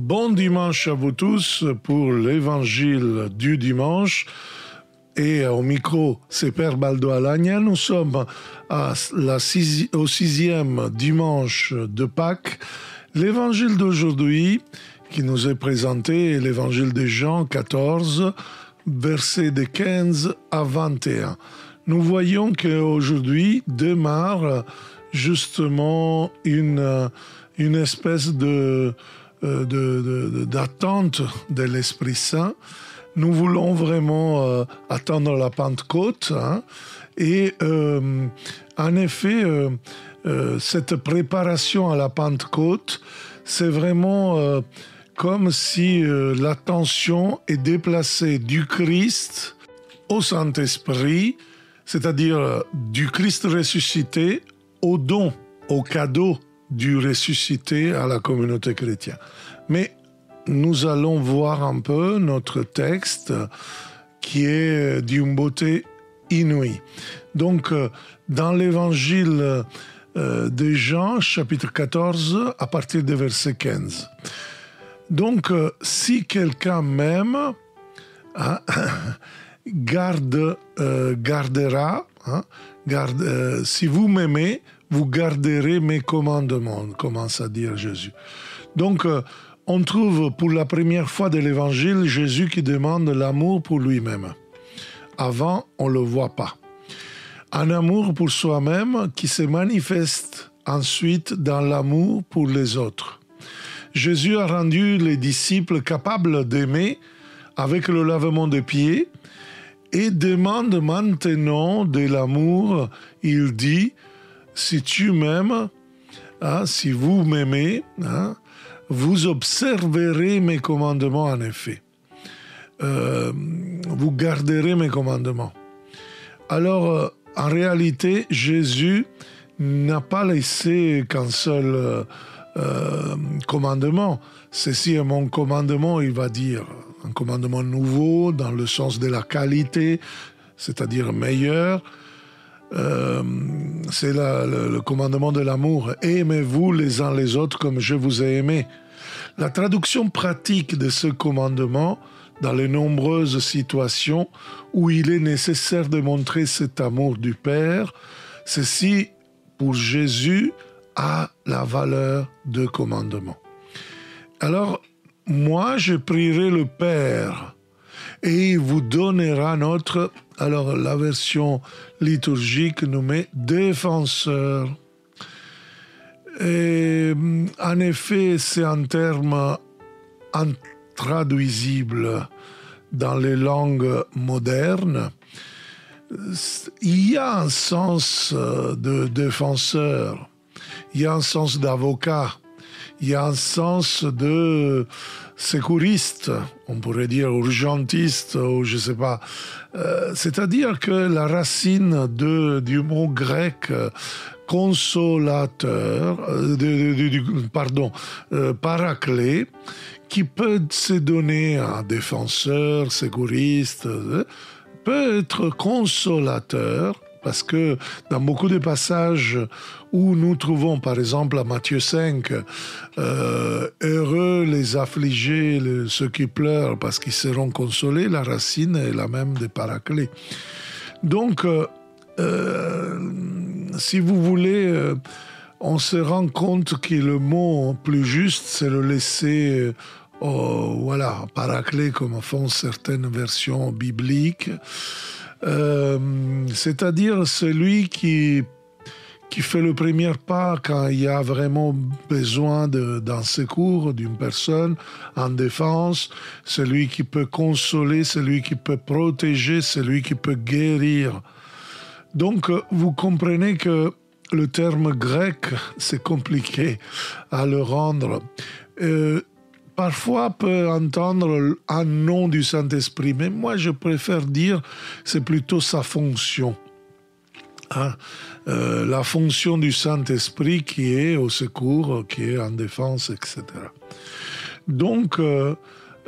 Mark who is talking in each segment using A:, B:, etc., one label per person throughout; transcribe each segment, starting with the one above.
A: Bon dimanche à vous tous pour l'évangile du dimanche. Et au micro, c'est Père Baldo Alagna. Nous sommes au sixième dimanche de Pâques. L'évangile d'aujourd'hui qui nous est présenté est l'évangile de Jean 14, versets de 15 à 21. Nous voyons qu'aujourd'hui démarre justement une espèce d'attente de l'Esprit Saint. Nous voulons vraiment attendre la Pentecôte. Et en effet, cette préparation à la Pentecôte, c'est vraiment comme si l'attention est déplacée du Christ au Saint-Esprit, c'est-à-dire du Christ ressuscité au don, au cadeau du ressuscité à la communauté chrétienne. Mais nous allons voir un peu notre texte qui est d'une beauté inouïe. Donc, dans l'évangile de Jean, chapitre 14, à partir du verset 15. Donc, si quelqu'un m'aime, gardera, si vous m'aimez, vous garderez mes commandements, commence à dire Jésus. Donc, on trouve pour la première fois de l'évangile Jésus qui demande l'amour pour lui-même. Avant, on ne le voit pas. Un amour pour soi-même qui se manifeste ensuite dans l'amour pour les autres. Jésus a rendu les disciples capables d'aimer avec le lavement des pieds et demande maintenant de l'amour. Il dit, si tu m'aimes, si vous m'aimez, vous observerez mes commandements en effet. Vous garderez mes commandements. Alors, en réalité, Jésus n'a pas laissé qu'un seul commandement. Ceci est mon commandement, il va dire. Un commandement nouveau dans le sens de la qualité, c'est-à-dire meilleur. C'est le commandement de l'amour. Aimez-vous les uns les autres comme je vous ai aimé. La traduction pratique de ce commandement dans les nombreuses situations où il est nécessaire de montrer cet amour du Père, ceci, pour Jésus, a la valeur de commandement. Alors, moi, je prierai le Père et il vous donnera notre... Alors, la version liturgique nous met « défenseur ». Et en effet, c'est un terme intraduisible dans les langues modernes. Il y a un sens de défenseur, il y a un sens d'avocat, il y a un sens de secouriste, on pourrait dire urgentiste, ou je ne sais pas. C'est-à-dire que la racine du mot grec consolateur, paraclet, qui peut se donner à défenseur, secouriste, peut être consolateur, parce que dans beaucoup de passages où nous trouvons, par exemple à Matthieu 5, heureux les affligés, ceux qui pleurent parce qu'ils seront consolés, la racine est la même des paraclets. Donc, si vous voulez, on se rend compte que le mot plus juste, c'est le laisser, paraclet, comme font certaines versions bibliques. C'est-à-dire celui qui fait le premier pas quand il y a vraiment besoin d'un secours d'une personne en défense, celui qui peut consoler, celui qui peut protéger, celui qui peut guérir. Donc, vous comprenez que le terme grec, c'est compliqué à le rendre. Parfois, peut entendre un nom du Saint-Esprit, mais moi, je préfère dire c'est plutôt sa fonction. La fonction du Saint-Esprit qui est au secours, qui est en défense, etc. Donc,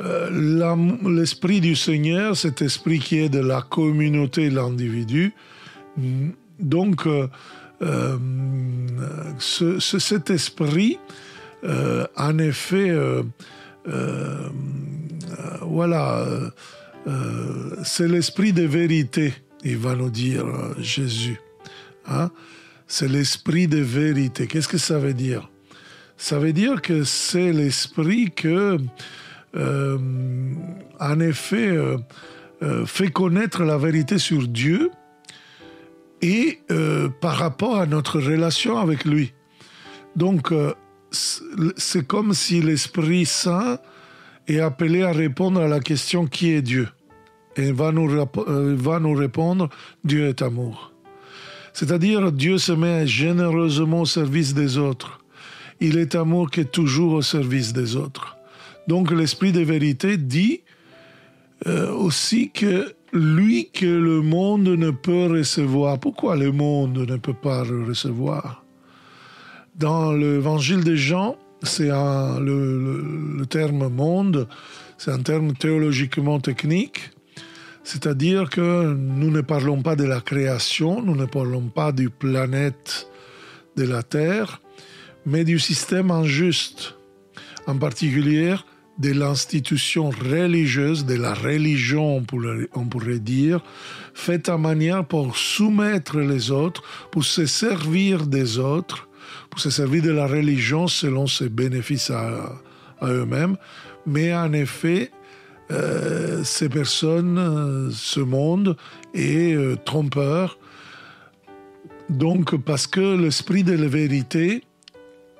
A: l'Esprit du Seigneur, cet esprit qui est de la communauté de l'individu, donc cet esprit, en effet, voilà, c'est l'esprit de vérité, il va nous dire Jésus. Hein? C'est l'esprit de vérité. Qu'est-ce que ça veut dire? Ça veut dire que c'est l'esprit que, en effet, fait connaître la vérité sur Dieu et par rapport à notre relation avec lui. Donc, c'est comme si l'Esprit Saint est appelé à répondre à la question qui est Dieu. Et il va nous répondre Dieu est amour. C'est-à-dire Dieu se met généreusement au service des autres. Il est amour qui est toujours au service des autres. Donc l'Esprit de vérité dit aussi que lui que le monde ne peut recevoir. Pourquoi le monde ne peut pas le recevoir? Dans l'évangile de Jean, c'est le terme monde, c'est un terme théologiquement technique, c'est-à-dire que nous ne parlons pas de la création, nous ne parlons pas du planète de la Terre, mais du système injuste, en particulier de l'institution religieuse, de la religion, on pourrait dire, faite à manière pour soumettre les autres, pour se servir des autres, pour se servir de la religion selon ses bénéfices à eux-mêmes. Mais en effet, ces personnes, ce monde est trompeur. Donc, parce que l'esprit de la vérité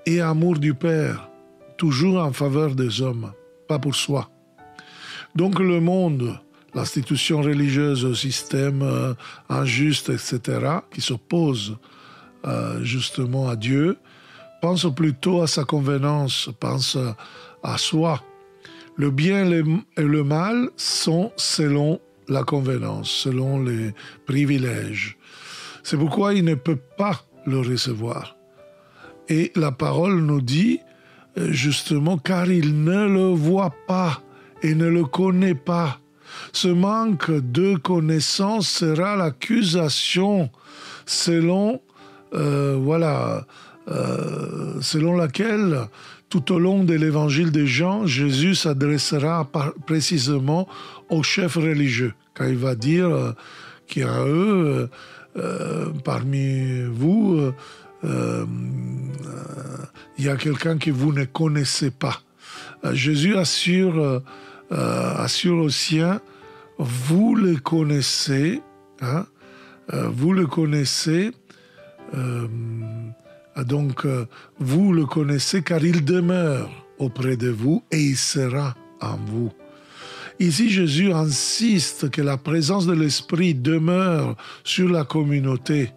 A: est amour du Père, toujours en faveur des hommes, pas pour soi. Donc le monde, l'institution religieuse, le système injuste, etc., qui s'oppose justement à Dieu, pense plutôt à sa convenance, pense à soi. Le bien et le mal sont selon la convenance, selon les privilèges. C'est pourquoi il ne peut pas le recevoir. Et la parole nous dit, justement, car il ne le voit pas et ne le connaît pas. Ce manque de connaissance sera l'accusation selon selon laquelle, tout au long de l'évangile de Jean, Jésus s'adressera précisément aux chefs religieux, quand il va dire qu'il y a eux, parmi vous, il y a quelqu'un que vous ne connaissez pas. Jésus assure aux siens, vous le connaissez, hein, vous le connaissez, donc vous le connaissez car il demeure auprès de vous et il sera en vous. Ici, Jésus insiste que la présence de l'Esprit demeure sur la communauté.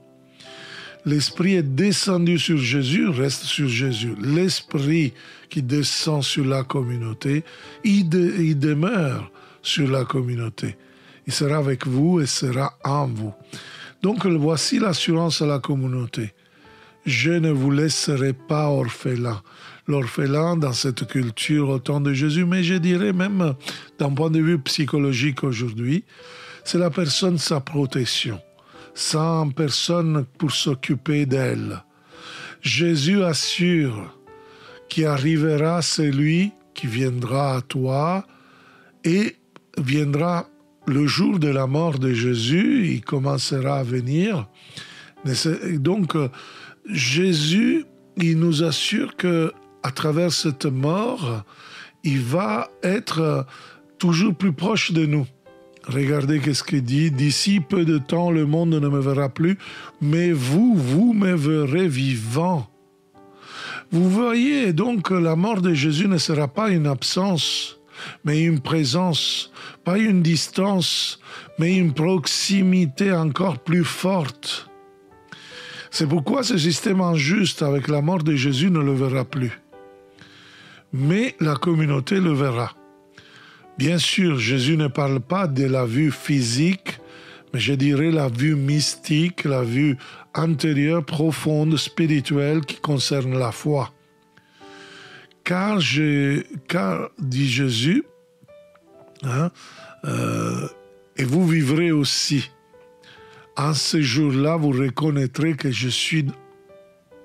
A: L'Esprit est descendu sur Jésus, reste sur Jésus. L'Esprit qui descend sur la communauté, il demeure sur la communauté. Il sera avec vous et sera en vous. Donc voici l'assurance à la communauté. Je ne vous laisserai pas orphelin. L'orphelin dans cette culture au temps de Jésus, mais je dirais même d'un point de vue psychologique aujourd'hui, c'est la personne sans protection, sans personne pour s'occuper d'elle. Jésus assure qu'arrivera celui qui viendra à toi et viendra le jour de la mort de Jésus, il commencera à venir. Donc, Jésus, il nous assure que à travers cette mort, il va être toujours plus proche de nous. Regardez qu'est-ce qu'il dit. D'ici peu de temps, le monde ne me verra plus, mais vous me verrez vivant. Vous voyez donc que la mort de Jésus ne sera pas une absence, mais une présence, pas une distance, mais une proximité encore plus forte. C'est pourquoi ce système injuste avec la mort de Jésus ne le verra plus. Mais la communauté le verra. Bien sûr, Jésus ne parle pas de la vue physique, mais je dirais la vue mystique, la vue intérieure, profonde, spirituelle qui concerne la foi. Car dit Jésus, hein, et vous vivrez aussi. En ce jour-là, vous reconnaîtrez que je suis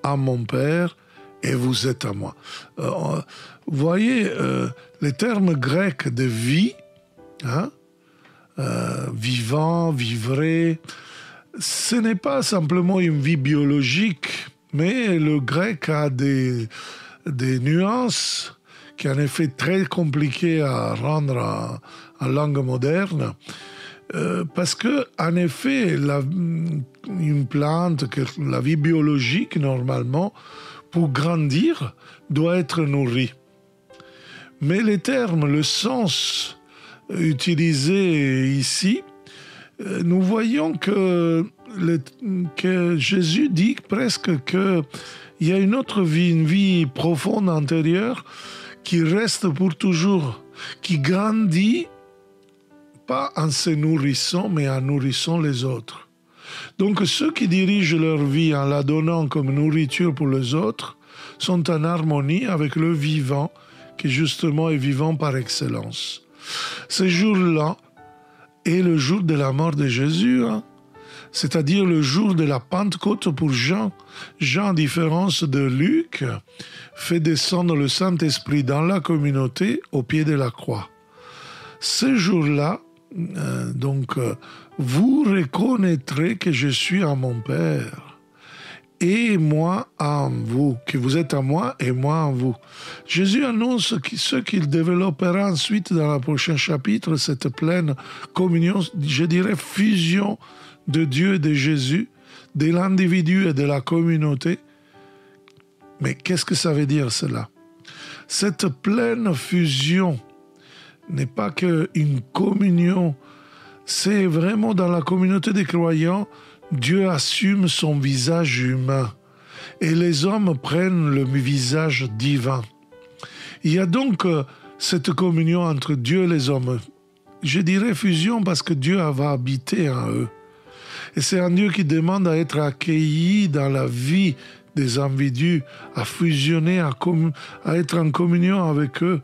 A: à mon Père et vous êtes à moi. Vous voyez, les termes grecs de vie, hein, vivant, vivre, ce n'est pas simplement une vie biologique, mais le grec a des nuances qui est en effet très compliquées à rendre en langue moderne, parce que en effet, une plante, la vie biologique, normalement, pour grandir, doit être nourrie. Mais les termes, le sens utilisé ici, nous voyons que Jésus dit presque qu'il y a une autre vie, une vie profonde intérieure qui reste pour toujours, qui grandit pas en se nourrissant, mais en nourrissant les autres. Donc ceux qui dirigent leur vie en la donnant comme nourriture pour les autres sont en harmonie avec le vivant, qui justement est vivant par excellence. Ce jour-là est le jour de la mort de Jésus, hein, c'est-à-dire le jour de la Pentecôte pour Jean. Jean, à différence de Luc, fait descendre le Saint-Esprit dans la communauté au pied de la croix. Ce jour-là, vous reconnaîtrez que je suis en mon Père et moi en vous, que vous êtes en moi et moi en vous. Jésus annonce ce qu'il développera ensuite dans le prochain chapitre, cette pleine communion, je dirais fusion de Dieu et de Jésus, de l'individu et de la communauté. Mais qu'est-ce que ça veut dire cela? Cette pleine fusion n'est pas qu'une communion, c'est vraiment dans la communauté des croyants, Dieu assume son visage humain et les hommes prennent le visage divin. Il y a donc cette communion entre Dieu et les hommes. Je dirais fusion parce que Dieu va habiter en eux. Et c'est un Dieu qui demande à être accueilli dans la vie des individus, à fusionner, à être en communion avec eux,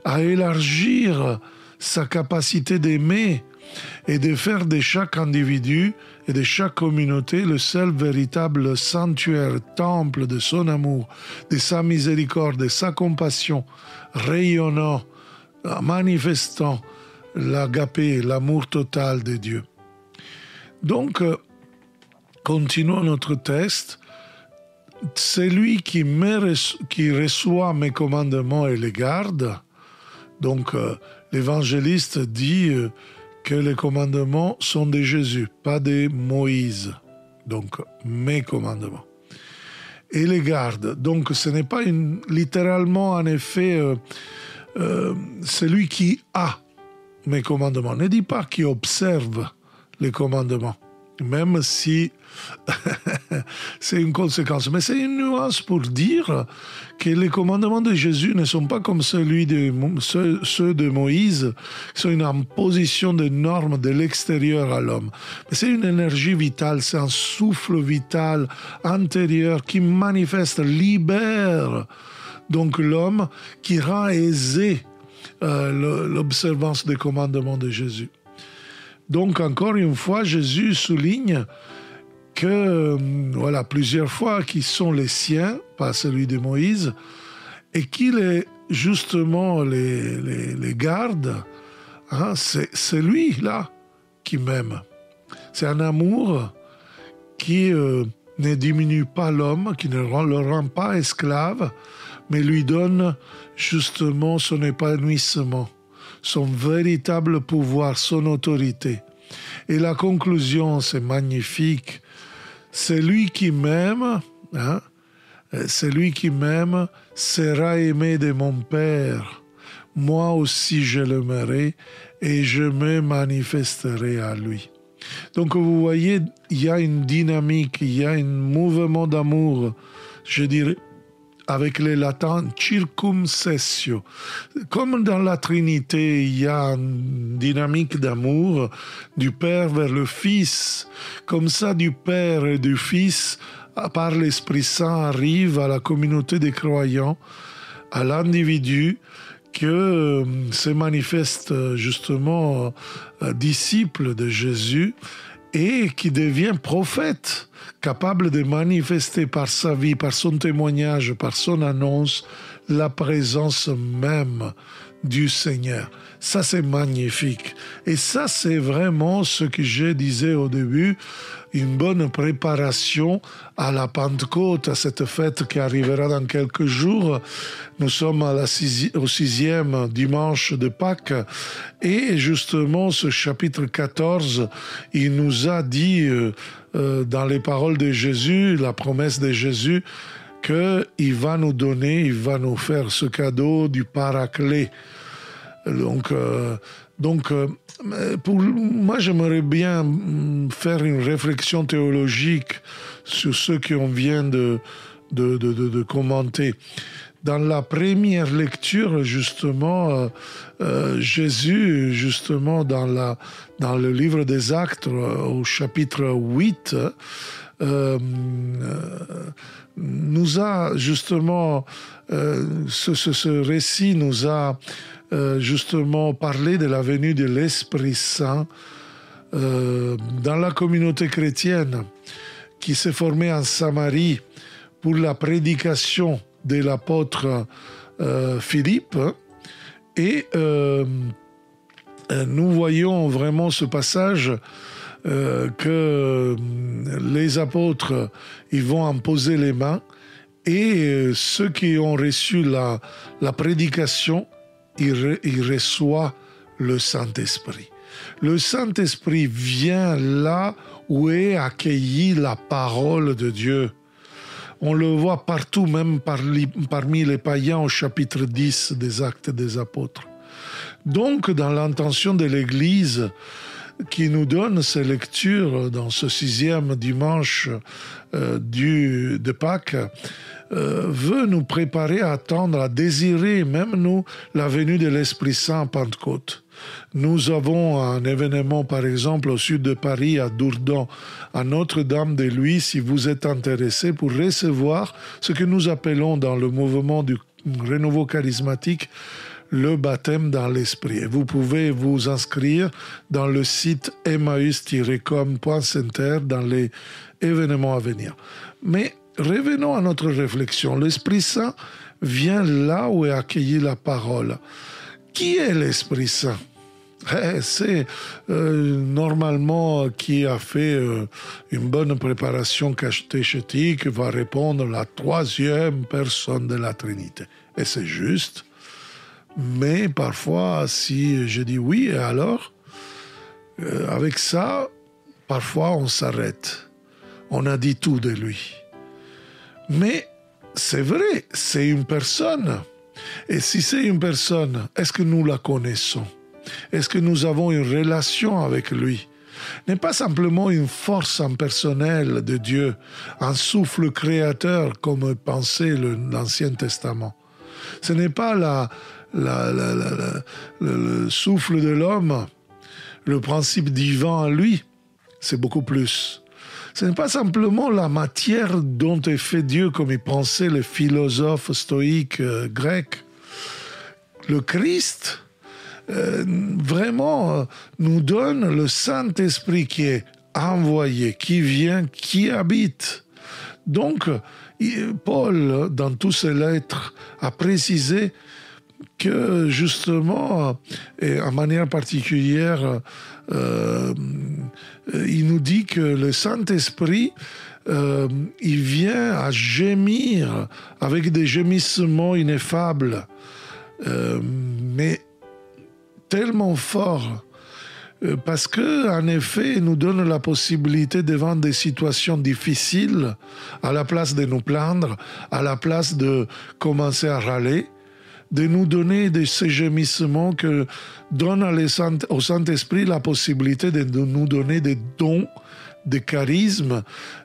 A: à élargir sa capacité d'aimer et de faire de chaque individu et de chaque communauté le seul véritable sanctuaire, temple de son amour, de sa miséricorde, de sa compassion, rayonnant, manifestant l'agapé, l'amour total de Dieu. Donc, continuons notre texte. Celui qui reçoit mes commandements et les garde, donc l'évangéliste dit que les commandements sont de Jésus, pas de Moïse. Donc, mes commandements. Et les garde. Donc, ce n'est pas littéralement, en effet, celui qui a mes commandements. Ne dit pas qui observe les commandements, même si c'est une conséquence. Mais c'est une nuance pour dire que les commandements de Jésus ne sont pas comme ceux de Moïse, qui sont une imposition de normes de l'extérieur à l'homme. Mais c'est une énergie vitale, c'est un souffle vital intérieur qui manifeste, libère donc l'homme, qui rend aisé l'observance des commandements de Jésus. Donc, encore une fois, Jésus souligne que, plusieurs fois, qui sont les siens, pas celui de Moïse, et qu'il est justement les garde, hein, c'est lui-là qui m'aime. C'est un amour qui ne diminue pas l'homme, qui ne le rend pas esclave, mais lui donne justement son épanouissement, son véritable pouvoir, son autorité. Et la conclusion, c'est magnifique. Celui qui m'aime, hein, celui qui m'aime sera aimé de mon Père. Moi aussi je l'aimerai et je me manifesterai à lui. Donc vous voyez, il y a une dynamique, il y a un mouvement d'amour, je dirais, avec les latins circumcessio. Comme dans la Trinité, il y a une dynamique d'amour du Père vers le Fils. Comme ça, du Père et du Fils, par l'Esprit Saint, arrive à la communauté des croyants, à l'individu, que se manifeste justement disciple de Jésus et qui devient prophète, capable de manifester par sa vie, par son témoignage, par son annonce, la présence même du Seigneur. Ça, c'est magnifique. Et ça, c'est vraiment ce que je disais au début, une bonne préparation à la Pentecôte, à cette fête qui arrivera dans quelques jours. Nous sommes au 6e dimanche de Pâques. Et justement, ce chapitre 14, il nous a dit, dans les paroles de Jésus, la promesse de Jésus, qu'il va nous donner, il va nous faire ce cadeau du Paraclet. Donc, pour moi, j'aimerais bien faire une réflexion théologique sur ce qu'on vient de commenter. Dans la première lecture, justement, Jésus, justement, dans le livre des Actes, au chapitre 8, nous a justement, ce récit nous a justement parlé de la venue de l'Esprit Saint dans la communauté chrétienne qui s'est formée en Samarie pour la prédication de l'apôtre Philippe. Et nous voyons vraiment ce passage que les apôtres, ils vont en poser les mains et ceux qui ont reçu la prédication, ils reçoivent le Saint-Esprit. Le Saint-Esprit vient là où est accueillie la parole de Dieu. On le voit partout, même parmi les païens au chapitre 10 des Actes des Apôtres. Donc, dans l'intention de l'Église qui nous donne ces lectures dans ce 6e dimanche de Pâques, veut nous préparer à attendre, à désirer, même nous, la venue de l'Esprit Saint à Pentecôte. Nous avons un événement, par exemple, au sud de Paris, à Dourdan, à Notre-Dame de Luy, si vous êtes intéressé, pour recevoir ce que nous appelons dans le mouvement du renouveau charismatique le baptême dans l'esprit. Et vous pouvez vous inscrire dans le site emmaüs-com.center dans les événements à venir. Mais revenons à notre réflexion. L'Esprit Saint vient là où est accueillie la parole. Qui est l'Esprit Saint? C'est normalement qui a fait une bonne préparation catéchétique va répondre la 3e personne de la Trinité. Et c'est juste. Mais parfois, si je dis oui, alors, avec ça, parfois on s'arrête. On a dit tout de lui. Mais c'est vrai, c'est une personne. Et si c'est une personne, est-ce que nous la connaissons? Est-ce que nous avons une relation avec lui? N'est pas simplement une force impersonnelle de Dieu, un souffle créateur comme pensait l'Ancien Testament. Ce n'est pas le souffle de l'homme, le principe divin en lui, c'est beaucoup plus. Ce n'est pas simplement la matière dont est fait Dieu, comme ils pensaient les philosophes stoïques grecs. Le Christ, vraiment, nous donne le Saint-Esprit qui est envoyé, qui vient, qui habite. Donc, Paul, dans toutes ses lettres, a précisé que justement, et en manière particulière, il nous dit que le Saint-Esprit, il vient à gémir avec des gémissements ineffables, mais tellement forts, parce que, en effet, il nous donne la possibilité devant des situations difficiles, à la place de nous plaindre, à la place de commencer à râler, de nous donner de ces gémissements que donne au Saint-Esprit la possibilité de nous donner des dons, des charismes,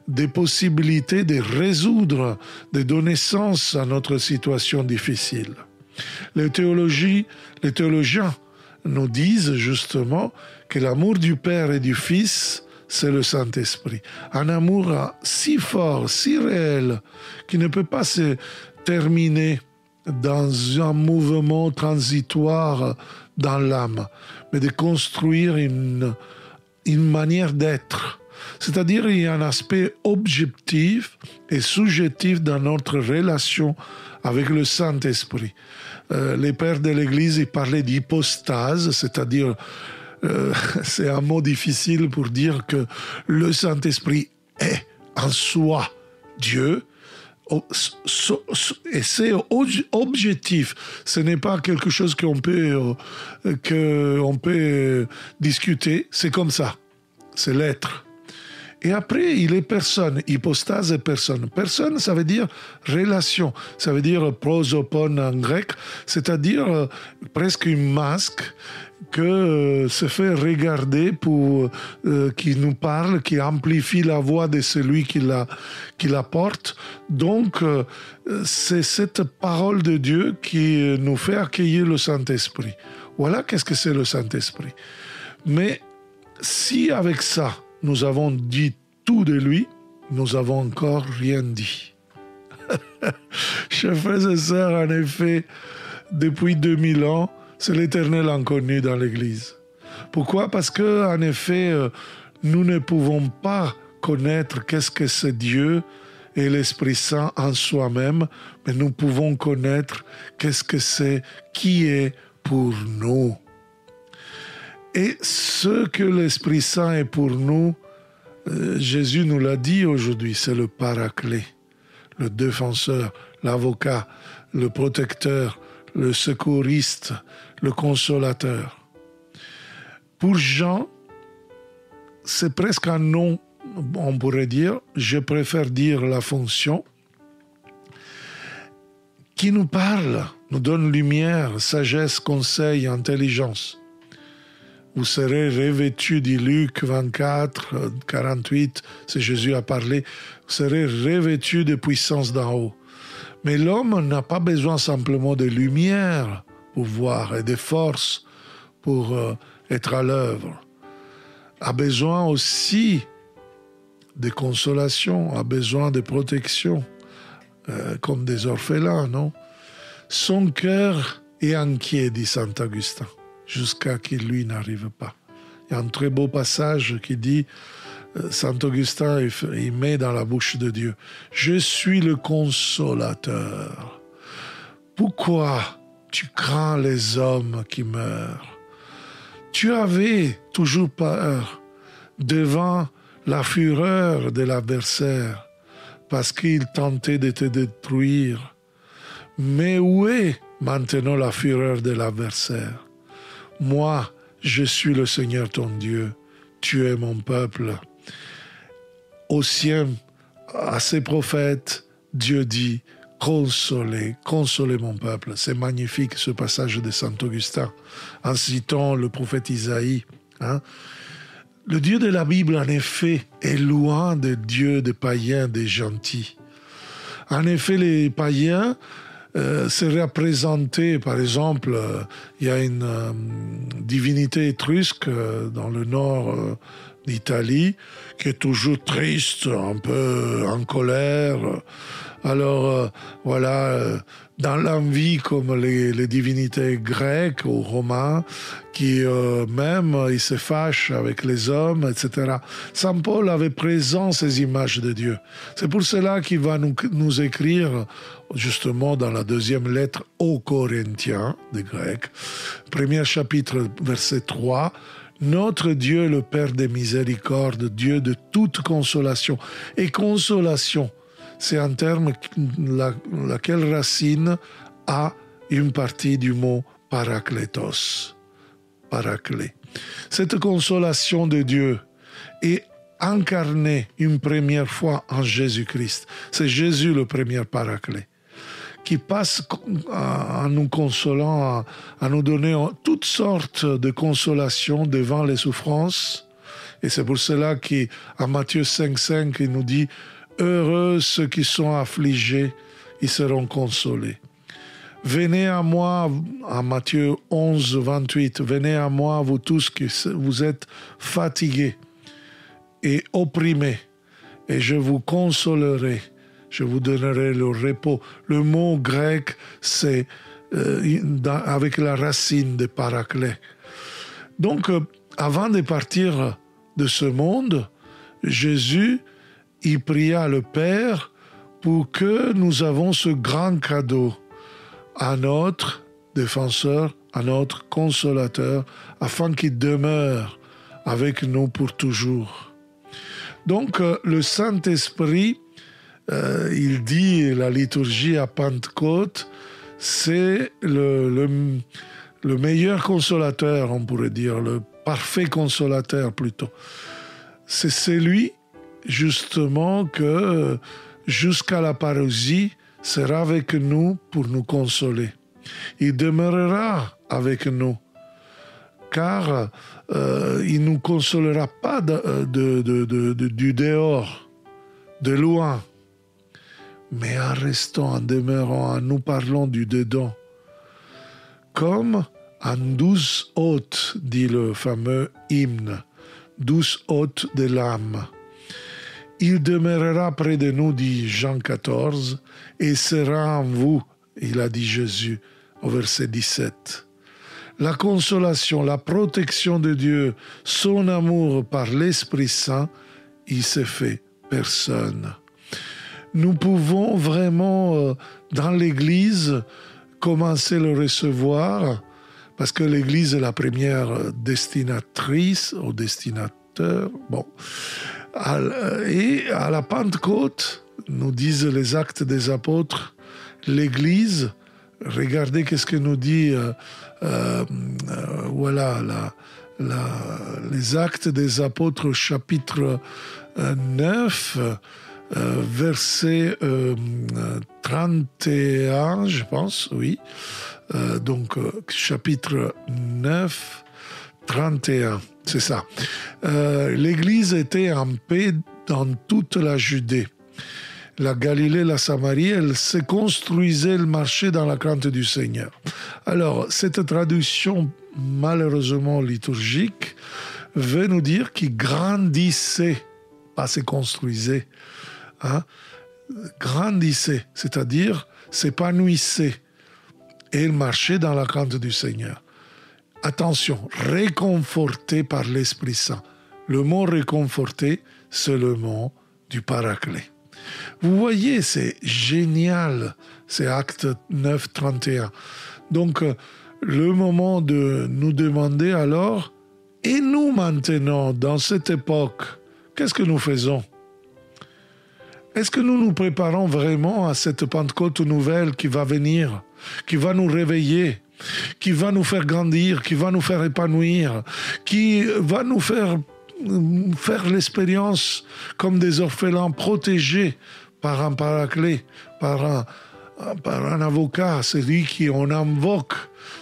A: des possibilités de résoudre, de donner sens à notre situation difficile. Les théologiens nous disent justement que l'amour du Père et du Fils, c'est le Saint-Esprit. Un amour si fort, si réel, qui ne peut pas se terminer dans un mouvement transitoire dans l'âme, mais de construire une manière d'être C'est-à-dire il y a un aspect objectif et subjectif dans notre relation avec le Saint-Esprit. Les pères de l'Église ils parlaient d'hypostase, c'est-à-dire c'est un mot difficile pour dire que le Saint-Esprit est en soi Dieu, et c'est objectif. Ce n'est pas quelque chose qu'on peut discuter, c'est comme ça, c'est l'être. Et après, il est personne, hypostase est personne. Personne, ça veut dire relation, ça veut dire prosopon en grec, c'est-à-dire presque une masque que se fait regarder pour qui nous parle, qui amplifie la voix de celui qui la porte. Donc, c'est cette parole de Dieu qui nous fait accueillir le Saint-Esprit. Voilà qu'est-ce que c'est le Saint-Esprit. Mais si avec ça, nous avons dit tout de lui, nous n'avons encore rien dit. Chers frères et sœurs, en effet, depuis 2000 ans, c'est l'Éternel inconnu dans l'Église. Pourquoi ? Parce que, en effet, nous ne pouvons pas connaître qu'est-ce que c'est Dieu et l'Esprit Saint en soi-même, mais nous pouvons connaître qu'est-ce que c'est, qui est pour nous. Et ce que l'Esprit Saint est pour nous, Jésus nous l'a dit aujourd'hui, c'est le Paraclet, le défenseur, l'avocat, le protecteur, le secouriste, le consolateur. Pour Jean, c'est presque un nom, on pourrait dire, je préfère dire la fonction, qui nous parle, nous donne lumière, sagesse, conseil, intelligence. Vous serez revêtus, dit Luc 24, 48, c'est Jésus a parlé, vous serez revêtus de puissance d'en haut. Mais l'homme n'a pas besoin simplement de lumière pour voir et de force pour être à l'œuvre. A besoin aussi de consolation, a besoin de protection, comme des orphelins, non ? Son cœur est inquiet, dit saint Augustin, jusqu'à qu'il lui n'arrive pas. Il y a un très beau passage qui dit, saint Augustin, il met dans la bouche de Dieu, « Je suis le consolateur. Pourquoi tu crains les hommes qui meurent ? Tu avais toujours peur devant la fureur de l'adversaire, parce qu'il tentait de te détruire. Mais où est maintenant la fureur de l'adversaire ? Moi, je suis le Seigneur ton Dieu, tu es mon peuple. » Aux siens, à ses prophètes, Dieu dit, consolez mon peuple. C'est magnifique ce passage de saint Augustin, en citant le prophète Isaïe. Le Dieu de la Bible, en effet, est loin des dieux des païens, des gentils. En effet, les païens c'est représenté, par exemple, il y a une divinité étrusque dans le nord d'Italie qui est toujours triste, un peu en colère. Alors voilà, dans l'envie comme les divinités grecques ou romaines qui même ils se fâchent avec les hommes, etc. Saint Paul avait présent ces images de Dieu. C'est pour cela qu'il va nous écrire justement dans la deuxième lettre aux Corinthiens des Grecs, premier chapitre, verset 3, « Notre Dieu, le Père des miséricordes, Dieu de toute consolation. » Et consolation, c'est un terme laquelle racine a une partie du mot parakletos. Paraclet. Cette consolation de Dieu est incarnée une première fois en Jésus-Christ. C'est Jésus le premier paraclet qui passe en nous consolant, à nous donner toutes sortes de consolations devant les souffrances. Et c'est pour cela qu'en Matthieu 5,5, il nous dit « Heureux ceux qui sont affligés, ils seront consolés. » Venez à moi, en Matthieu 11, 28, « Venez à moi, vous tous qui vous êtes fatigués et opprimés, et je vous consolerai. Je vous donnerai le repos. » Le mot grec, c'est avec la racine de paraclet. Donc, avant de partir de ce monde, Jésus, il pria le Père pour que nous avons ce grand cadeau à notre défenseur, à notre consolateur, afin qu'il demeure avec nous pour toujours. Donc, le Saint-Esprit, il dit, la liturgie à Pentecôte, c'est le meilleur consolateur, on pourrait dire, le parfait consolateur plutôt. C'est celui, justement, que jusqu'à la parousie, sera avec nous pour nous consoler. Il demeurera avec nous, car il ne nous consolera pas du dehors, de loin, mais en restant, en demeurant, en nous parlant du dedans. Comme en douce hôte, dit le fameux hymne, douce hôte de l'âme. Il demeurera près de nous, dit Jean 14, et sera en vous, il a dit Jésus au verset 17. La consolation, la protection de Dieu, son amour par l'Esprit Saint, il s'est fait personne. Nous pouvons vraiment, dans l'Église, commencer à le recevoir, parce que l'Église est la première destinatrice ou destinateur. Bon. Et à la Pentecôte, nous disent les Actes des Apôtres, l'Église, regardez qu'est-ce que nous dit les Actes des Apôtres, chapitre 9, verset 31, je pense, oui. Donc, chapitre 9, 31, c'est ça. L'Église était en paix dans toute la Judée. La Galilée, la Samarie, elle se construisait, elle marchait dans la crainte du Seigneur. Alors, cette traduction, malheureusement liturgique, veut nous dire qu'il grandissait, pas se construisait, grandissait, c'est-à-dire s'épanouissait, et il marchait dans la crainte du Seigneur. Attention, réconforté par l'Esprit Saint. Le mot réconforté, c'est le mot du Paraclet. Vous voyez, c'est génial, c'est Acte 9, 31. Donc, le moment de nous demander alors, et nous maintenant, dans cette époque, qu'est-ce que nous faisons? Est-ce que nous nous préparons vraiment à cette Pentecôte nouvelle qui va venir, qui va nous réveiller, qui va nous faire grandir, qui va nous faire épanouir, qui va nous faire l'expérience comme des orphelins protégés par un paraclet, par un avocat, celui qui on invoque,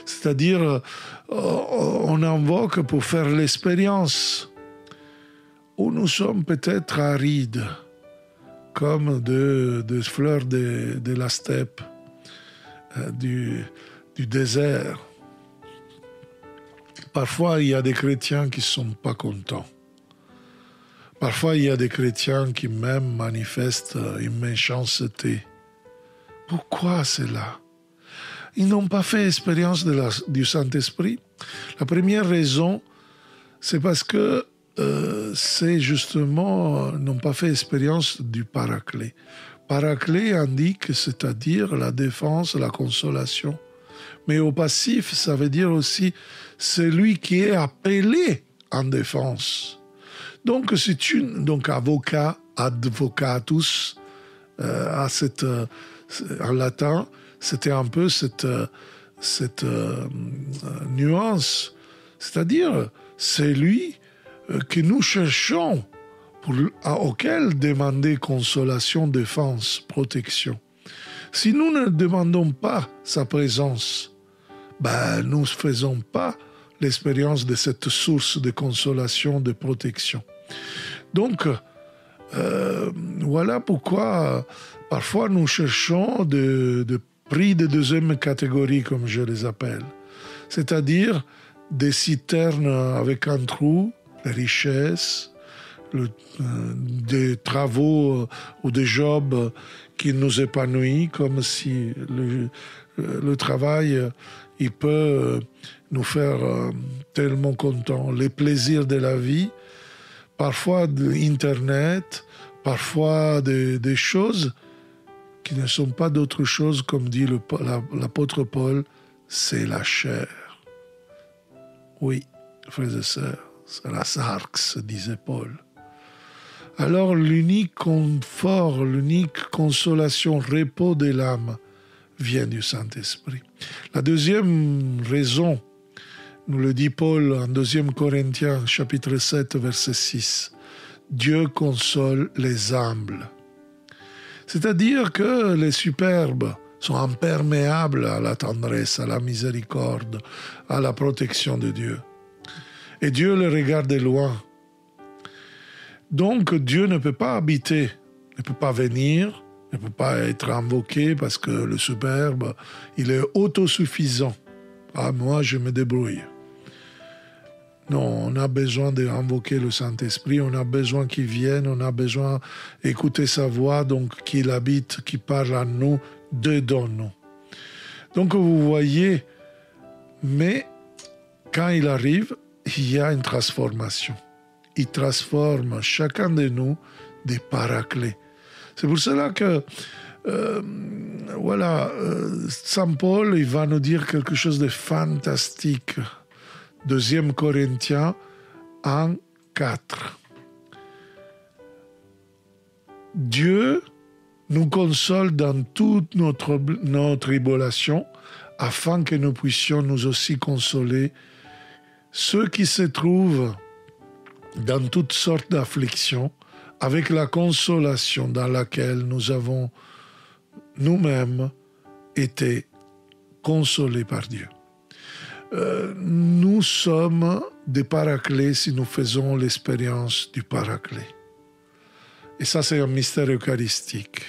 A: c'est-à-dire on invoque pour faire l'expérience, où nous sommes peut-être arides, comme des fleurs de la steppe, du désert. Parfois, il y a des chrétiens qui ne sont pas contents. Parfois, il y a des chrétiens qui même manifestent une méchanceté. Pourquoi cela? Ils n'ont pas fait expérience du Saint-Esprit. La première raison, c'est parce que c'est justement, n'ont pas fait expérience du Paraclet. Paraclet indique, c'est-à-dire la défense, la consolation. Mais au passif, ça veut dire aussi celui qui est appelé en défense. Donc, donc avocat, advocatus, en latin, c'était un peu cette nuance. C'est-à-dire, c'est lui que nous cherchons, auquel demander consolation, défense, protection. Si nous ne demandons pas sa présence, nous ne faisons pas l'expérience de cette source de consolation, de protection. Donc, voilà pourquoi parfois nous cherchons de prix de deuxième catégorie, comme je les appelle. C'est-à-dire des citernes avec un trou, les richesses, des travaux ou des jobs qui nous épanouissent, comme si le travail il peut nous faire tellement contents. Les plaisirs de la vie parfois d'Internet, parfois des choses qui ne sont pas d'autre chose, comme dit l'apôtre Paul, c'est la chair. Oui, frères et sœurs, c'est la sarx, disait Paul. Alors l'unique confort, l'unique consolation, repos de l'âme vient du Saint-Esprit. La deuxième raison, nous le dit Paul en 2 Corinthiens, chapitre 7, verset 6, Dieu console les humbles. C'est-à-dire que les superbes sont imperméables à la tendresse, à la miséricorde, à la protection de Dieu. Et Dieu les regarde de loin. Donc Dieu ne peut pas habiter, ne peut pas venir, ne peut pas être invoqué parce que le superbe, il est autosuffisant. Ah, moi, je me débrouille. Non, on a besoin d'invoquer le Saint-Esprit, on a besoin qu'il vienne, on a besoin d'écouter sa voix, donc qu'il habite, qu'il parle à nous, dedans nous. Donc vous voyez, mais quand il arrive, il y a une transformation. Il transforme chacun de nous des paraclés. C'est pour cela que Saint Paul il va nous dire quelque chose de fantastique. 2 Corinthiens 1, 4. Dieu nous console dans toute notre tribulation afin que nous puissions nous aussi consoler ceux qui se trouvent dans toutes sortes d'afflictions avec la consolation dans laquelle nous avons nous-mêmes été consolés par Dieu. Nous sommes des paraclés si nous faisons l'expérience du paraclet. Et ça, c'est un mystère eucharistique.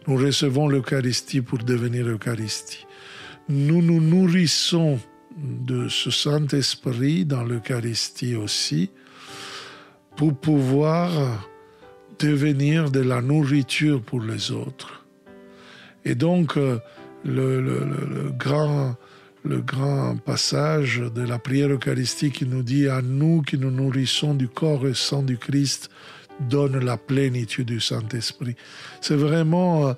A: Nous recevons l'Eucharistie pour devenir Eucharistie. Nous nous nourrissons de ce Saint-Esprit dans l'Eucharistie aussi pour pouvoir devenir de la nourriture pour les autres. Et donc, le grand passage de la prière eucharistique qui nous dit « À nous qui nous nourrissons du corps et sang du Christ, donne la plénitude du Saint-Esprit ». C'est vraiment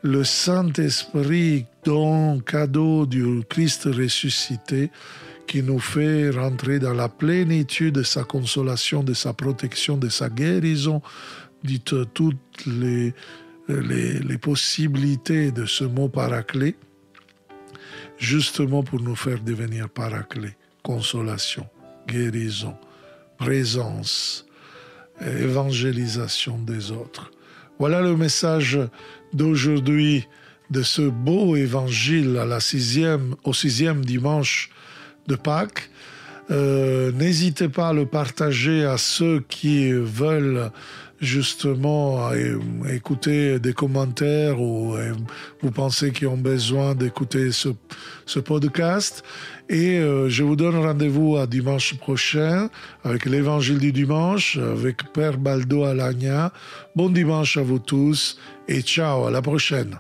A: le Saint-Esprit, don, cadeau du Christ ressuscité, qui nous fait rentrer dans la plénitude de sa consolation, de sa protection, de sa guérison, de toutes les possibilités de ce mot paraclet, justement pour nous faire devenir paraclet, consolation, guérison, présence, évangélisation des autres. Voilà le message d'aujourd'hui de ce beau évangile au 6e dimanche de Pâques. N'hésitez pas à le partager à ceux qui veulent justement écouter des commentaires ou vous pensez qu'ils ont besoin d'écouter ce podcast. Et je vous donne rendez-vous à dimanche prochain avec l'évangile du dimanche, avec Père Baldo Alagna. Bon dimanche à vous tous et ciao, à la prochaine.